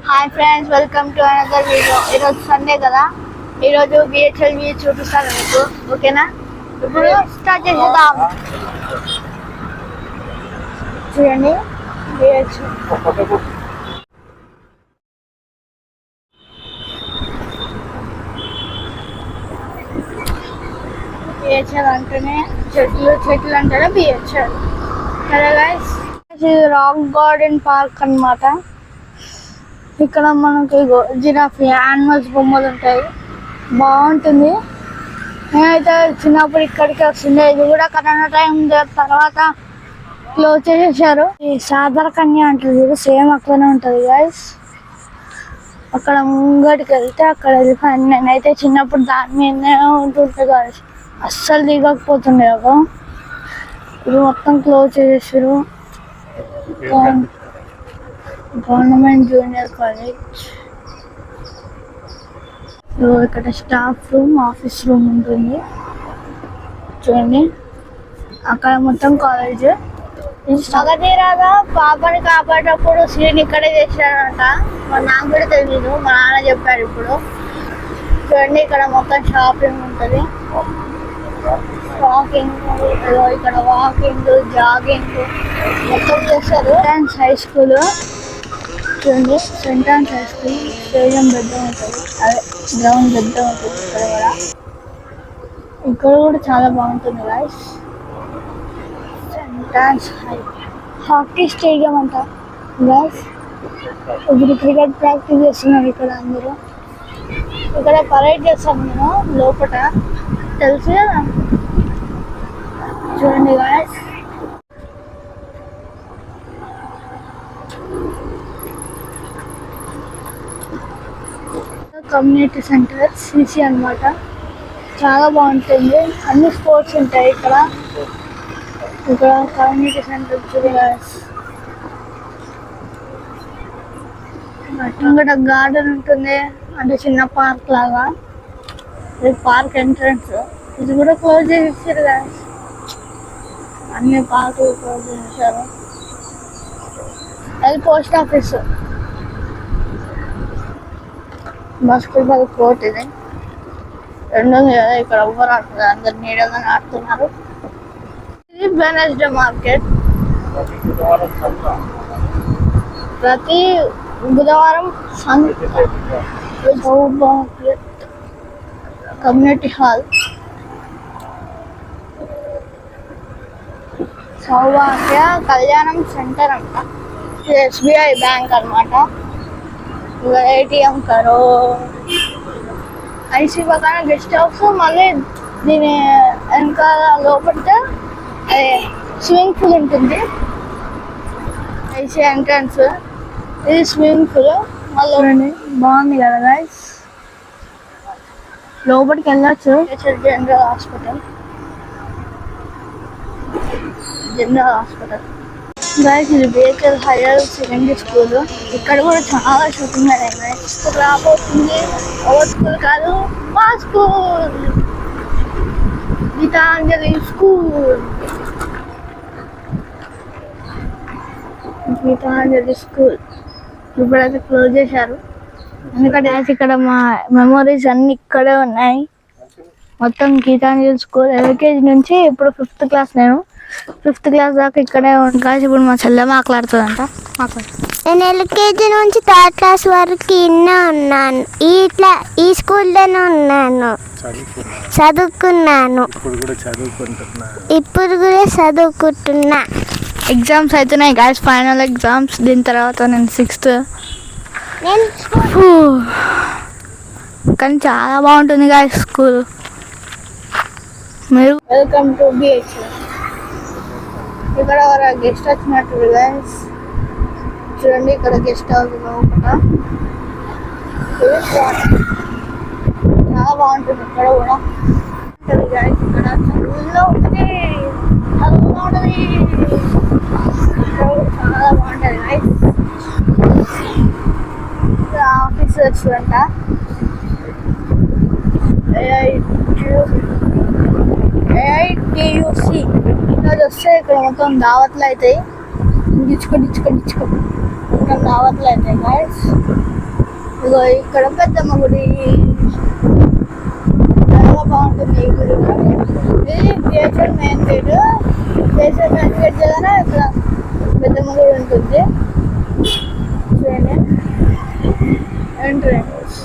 Hi friends, welcome to another video. ఈరోజు Sunday కదా, ఈరోజు బిహెచ్ఎల్ వ్యూ చూపిస్తాను మీకు. ఓకేనా? ఇప్పుడు స్టార్ట్ చేసేద్దాం. చూడండి బిహెచ్ఎల్ అంటేనే చెట్లు అంటేనే బిహెచ్ఎల్ కదా గైస్. ఇది రాక్ గార్డెన్ పార్క్ అన్నమాట. ఇక్కడ మనకి జిరాఫీ యానిమల్స్ బొమ్మలు ఉంటాయి, బాగుంటుంది. నేనైతే చిన్నప్పుడు ఇక్కడికి వస్తుండే. ఇది కూడా కరోనా టైం తర్వాత క్లోజ్ చేసేసారు. ఈ సాదర కన్య అంటారు, సేమ్ అక్కడనే ఉంటుంది గైస్. అక్కడ ముంగడికి వెళ్తే అక్కడ వెళ్ళిపోయాను. నేనైతే చిన్నప్పుడు దాని మీదనే ఉంటుంటే గైస్, అస్సలు దిగకపోతుండే. ఇది మొత్తం క్లోజ్ చేసేసారు. Government junior college. ఇక్కడ స్టాఫ్ రూమ్, ఆఫీస్ రూమ్ ఉంటుంది చూడండి. అక్కడ మొత్తం కాలేజ్. మగధీరాగా పాపని కాపాడేటప్పుడు సీన్ ఇక్కడే చేశాడంట. నాకు కూడా తెలియదు, మా నాన్న చెప్పాడు. ఇప్పుడు చూడండి, ఇక్కడ మొత్తం షాపింగ్ ఉంటుంది. వాకింగ్, ఇక్కడ వాకింగ్, జాగింగ్ మొత్తం చేస్తారు. హై స్కూల్ చూడండి, Saint Ann's high school. Stadium పెద్ద ఉంటుంది, అదే గ్రౌండ్ పెద్ద ఉంటుంది. ఇక్కడ కూడా చాలా బాగుంటుంది guys. Saint Ann's hockey stadium అంట గైస్. ఇప్పుడు క్రికెట్ ప్రాక్టీస్ చేస్తున్నారు ఇక్కడ అందరూ. ఇక్కడ పరేడ్ చేస్తాం మేము లోపల, తెలుసు కదా. చూడండి గైస్, కమ్యూనిటీ సెంటర్ సిసి అన్నమాట. చాలా బాగుంటుంది, అన్ని స్పోర్ట్స్ ఉంటాయి ఇక్కడ. కమ్యూనిటీ సెంటర్ ఇక్కడ గార్డెన్ ఉంటుంది, అంటే చిన్న పార్క్ లాగా. ఇది పార్క్ ఎంట్రన్స్. ఇది కూడా క్లోజ్ చేసేసారు కదా, అన్ని పార్కులు క్లోజ్ చేసేసారు. అది పోస్ట్ ఆఫీస్. బాస్కెట్బాల్ కోర్ట్ ఇది రెండు ఉంది కదా. ఇక్కడ ఎవ్వరు ఆడుతున్నారు, అందరు నీడగానే ఆడుతున్నారు. ఇది వెనస్డే మార్కెట్. ప్రతి బుధవారం కమ్యూనిటీ హాల్. సౌభాగ్య కళ్యాణం సెంటర్ అంట. ఎస్బిఐ బ్యాంక్ అన్నమాట. ఏటీఎం కరో ఐసీ పక్కన గెస్ట్ హౌస్. మళ్ళీ దీని వెనకాల లోపల స్విమ్మింగ్ పూల్ ఉంటుంది. IC entrance. ఇది స్విమ్మింగ్ పూల్. మళ్ళీ బాగుంది కదా గైస్. లోపలికి వెళ్ళచ్చు. General hospital guys. ఇది బిహెచ్ఎల్ హైయర్ సెకండరీ స్కూల్. ఇక్కడ కూడా చాలా షూటింగ్ అయినాయి. స్కూల్ రాబోతుంది. ఓవర్ స్కూల్ కాదు, మా school, Geetanjali school. Geetanjali school ఇప్పుడైతే క్లోజ్ చేశారు. ఎందుకంటే ఇక్కడ మా మెమోరీస్ అన్ని ఇక్కడే ఉన్నాయి. మొత్తం గీతాంజలి స్కూల్ ఎల్కేజీ నుంచి ఇప్పుడు 5th క్లాస్. నేను 5th క్లాస్ దాకా ఇక్కడే ఉంటాను. ఇప్పుడు మా చెల్లె మాట్లాడుతుందంట. నేను ఎల్కేజీ నుంచి 3rd క్లాస్ వరకు ఇన్నే ఉన్నాను. ఈ స్కూల్లోనే ఉన్నాను, చదువుకున్నాను. ఇప్పుడు కూడా చదువుకుంటున్నా. ఎగ్జామ్స్ అవుతున్నాయి గాయస్, ఫైనల్ ఎగ్జామ్స్. దీని తర్వాత నేను 6th. కానీ చాలా బాగుంటుంది గాయస్ స్కూల్. మీరు వెల్కమ్ టు బిహెచ్. ఇక్కడ గెస్ట్ వచ్చినట్టు గైస్. చూడండి, ఇక్కడ గెస్ట్ హౌస్ లోపల చాలా బాగుంటుంది. ఇక్కడ కూడా గైస్, ఇక్కడ చదువులో ఉంటుంది, చదువులో ఉంటుంది. చాలా బాగుంటుంది గైస్. ఆఫీస్ వచ్చంట. ఏఐటియుసి ఈరోజు వస్తే ఇక్కడ మొత్తం దావత్లు అవుతాయి. డిచ్చుకో మొత్తం దావత్లు అవుతాయి గైస్. ఇగో ఇక్కడ పెద్దమ్మ గుడి చాలా బాగుంటుంది. ఈ గుడి కూడా. ఇది BHEL main gate. BHEL main gate దగ్గర ఇక్కడ పెద్దమ్మ గుడి ఉంటుంది. చూడండి ఎంట్రన్స్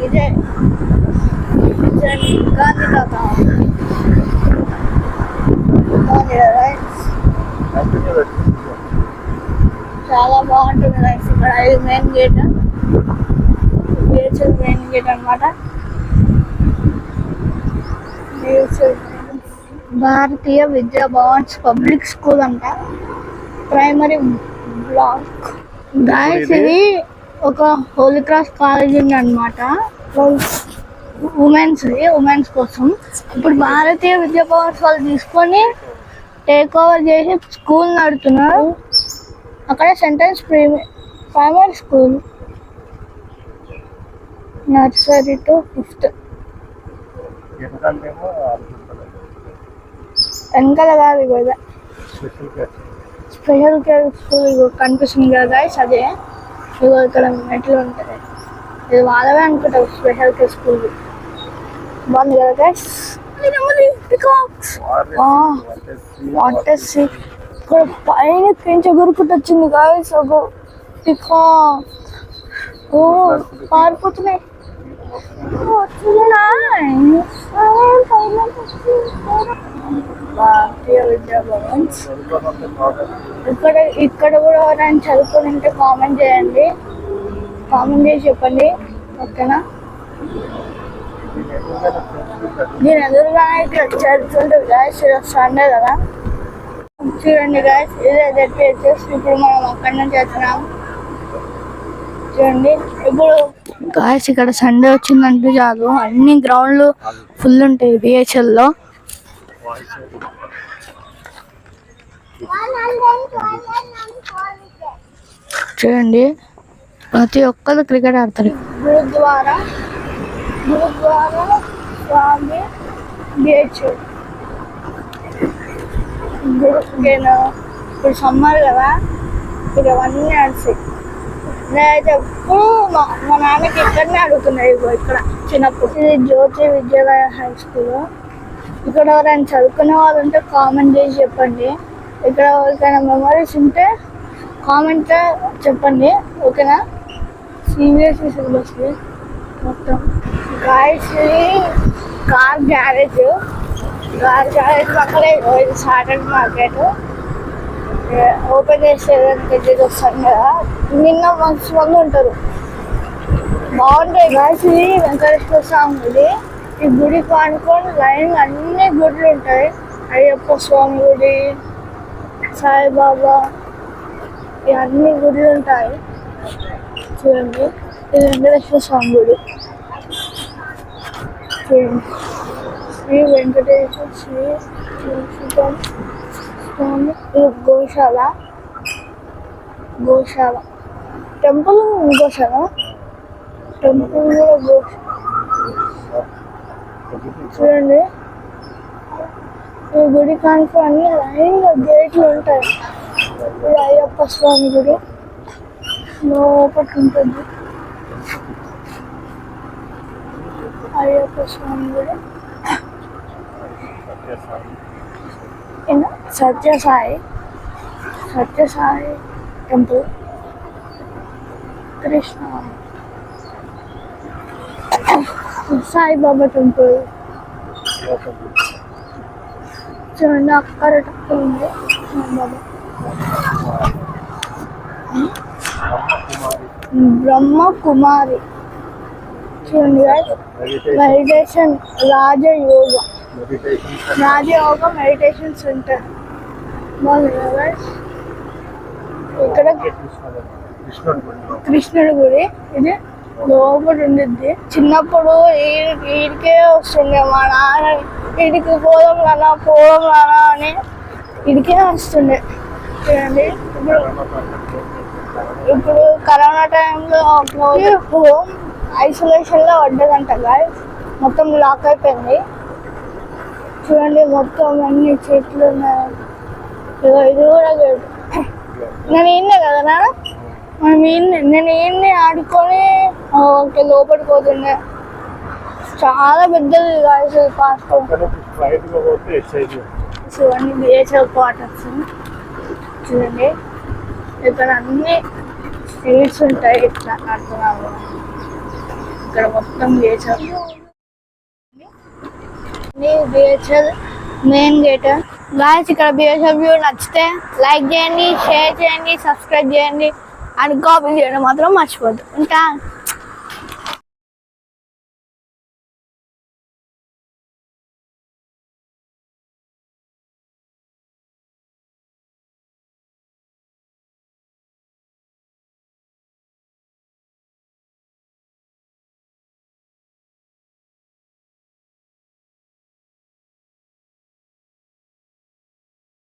ఇదే గాంధీ తాత చాలా బాగుంటుంది రైస్. ఇక్కడ ఇది main gate, BHEL main gate అనమాట. భారతీయ విద్యా భవన్స్ పబ్లిక్ స్కూల్ అంట, ప్రైమరీ బ్లాక్. గాయస్ ఇది ఒక హోలీ క్రాస్ కాలేజ్ ఉంది అనమాట, ఉమెన్స్ కోసం. ఇప్పుడు భారతీయ విద్యా భవన్స్ వాళ్ళు తీసుకొని టేక్ ఓవర్ చేసి స్కూల్ నడుపుతున్నారు. అక్కడ sentence primary school, nursery to 5th. వెనకాల కాదు కదా స్పెషల్ కేర్ స్కూల్ కనిపిస్తుంది కదా గైస్, అదే. ఇగో ఇక్కడ మెట్లు ఉంటాయి, ఇది వాళ్ళవే అనుకుంటారు స్పెషల్ కేర్ స్కూల్. బాగుంది కదా గైస్. ఇక్కడ పైన పెంచి ఎగురుకుంటూ వచ్చింది గైస్ ఒక పికాక్. ఓ పారిపోతున్నాయి. భారతీయ విద్యా భవన్స్. ఇక్కడ కూడా ఎవరైనా చదువుకొని ఉంటే కామెంట్ చేయండి, కామెంట్ చేసి చెప్పండి, ఓకేనా. నేను ఎదురుగానే ఇక్కడ చదువుతుంటుంది గాయస్, సండే కదా. చూడండి గాయస్, ఇదే ZPHS. ఇప్పుడు మనం అక్కడి నుంచి వెళ్తున్నాం. చూడండి ఇప్పుడు గాయస్ ఇక్కడ సండే వచ్చిందంటే చాలు అన్ని గ్రౌండ్లు ఫుల్ ఉంటాయి బిహెచ్ఎల్లో. చూడండి ప్రతి ఒక్కరు క్రికెట్ ఆడతారు. గురుద్వారా స్వామి బిహెచ్ఎల్. ఇప్పుడు సమ్మర్ కదా, ఇక్కడ అవన్నీ నడిచాయి. నేనైతే ఎప్పుడు మా నాన్నకి ఇక్కడనే అడుగుతున్నాయి. ఇక్కడ చిన్నప్పుడు ఇది జ్యోతి విద్యాలయ హై స్కూల్. ఇక్కడ ఎవరైనా చదువుకునే వాళ్ళు ఉంటే కామెంట్ చేసి చెప్పండి. ఇక్కడ ఎవరికైనా మెమరీస్ ఉంటే కామెంట్ చెప్పండి, ఓకేనా. CBSE సిలబస్ మొత్తం. గాయస్ కార్ గ్యారేజ్ పక్కనే ఇది సాటర్డే మార్కెట్ ఓపెన్ చేసేదానికి వస్తాను కదా. నిన్న మంచి మంది ఉంటారు, బాగుంటాయి గాయస్. ఇది వెంకటేశ్వర స్వామి గుడి. ఈ గుడి కానుకొని లైన్ అన్ని గుడులు ఉంటాయి. అయ్యప్ప స్వామి గుడి, సాయిబాబా, ఇవన్నీ గుడులు ఉంటాయి. చూడండి ఇది వెంకటేశ్వర స్వామి గుడి. చూడండి శ్రీ వెంకటేశ్వర శ్రీ స్వామి. ఇది గోశాల టెంపుల్. గోశాల టెంపుల్ కూడా చూడండి ఈ గుడి కానుక అన్ని లైన్గా గేట్లు ఉంటాయి. ఇది అయ్యప్ప స్వామి గుడి లోపలికి ఉంటుంది. అయ్యప్ప స్వామి గుడి. సత్యసాయి టెంపుల్. కృష్ణ సాయిబాబా టెంపుల్. చూడండి అక్కడ టెంపుల్ ఉంది సాయిబాబా. బ్రహ్మకుమారి. చూడండి మెడిటేషన్ రాజయోగ మెడిటేషన్ సెంటర్. ఇక్కడ కృష్ణుడి గుడి. ఇది లోపల ఉండిద్ది. చిన్నప్పుడు ఈడికే వస్తుండే మా నాన్న, వీడికి పోదాం నాన్న అని ఇడికే వస్తుండే. చూడండి ఇప్పుడు కరోనా టైంలో హోమ్ ఐసోలేషన్లో పడ్డదంట గాయస్, మొత్తం లాక్ అయిపోయింది. చూడండి మొత్తం అన్ని చెట్లు ఉన్నాయి. ఇది కూడా గేట్. నేను ఇన్నే కదా నాన్న, నేను ఈయన్ని ఆడుకొని ఓకే లోపలికి పోతుండే. చాలా పెద్దది గాయస్ పార్క్. చూడండి బిహెచ్ఎల్ క్వార్టర్స్ చూడండి. ఇక్కడ అన్ని స్ట్రీట్స్ ఉంటాయి ఇట్లా నడుతున్నాము. ఇక్కడ మొత్తం బిహెచ్ఎల్ మెయిన్ గేట్ గాయస్. ఇక్కడ బిహెచ్ఎల్ వ్యూ నచ్చితే లైక్ చేయండి, షేర్ చేయండి, సబ్స్క్రైబ్ చేయండి అండ్ కాపీ చేయడం మాత్రం మర్చిపోద్దు. ఇంకా